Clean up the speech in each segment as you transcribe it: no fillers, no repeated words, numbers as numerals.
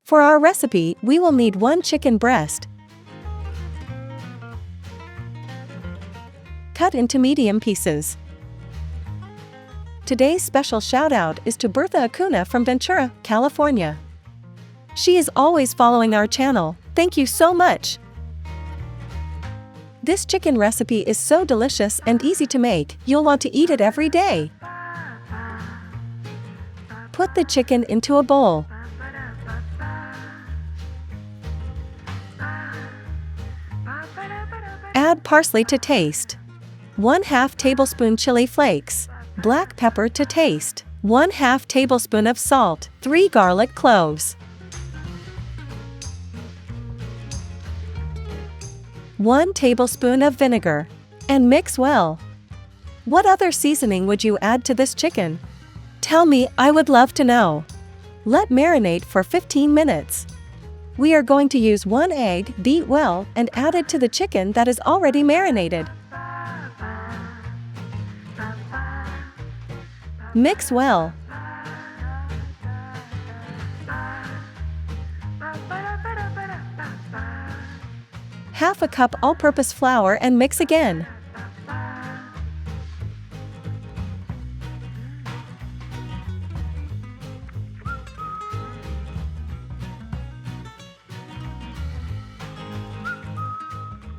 For our recipe, we will need 1 chicken breast, cut into medium pieces. Today's special shout-out is to Bertha Acuna from Ventura, California. She is always following our channel. Thank you so much! This chicken recipe is so delicious and easy to make, you'll want to eat it every day. Put the chicken into a bowl. Add parsley to taste. 1/2 tablespoon chili flakes. Black pepper to taste. 1/2 tablespoon of salt. 3 garlic cloves. 1 tablespoon of vinegar. And mix well. What other seasoning would you add to this chicken? Tell me, I would love to know. Let marinate for 15 minutes. We are going to use 1 egg, beat well, and add it to the chicken that is already marinated. Mix well. Half a cup all-purpose flour and mix again.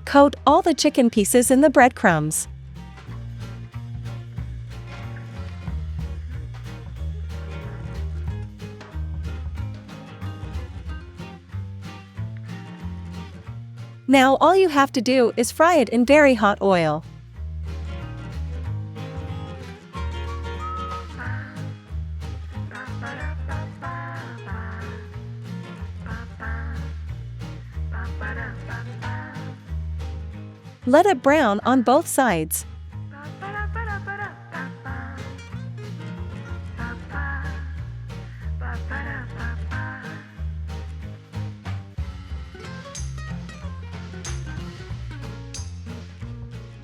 Coat all the chicken pieces in the breadcrumbs. Now all you have to do is fry it in very hot oil. Let it brown on both sides.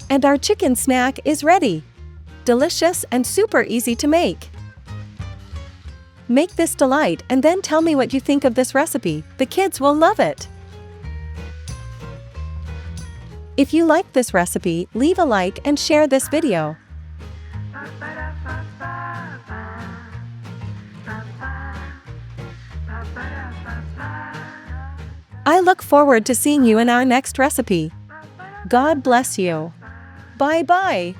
And our chicken snack is ready. Delicious and super easy to make. Make this delight and then tell me what you think of this recipe. The kids will love it. If you like this recipe, leave a like and share this video. I look forward to seeing you in our next recipe. God bless you. Bye-bye.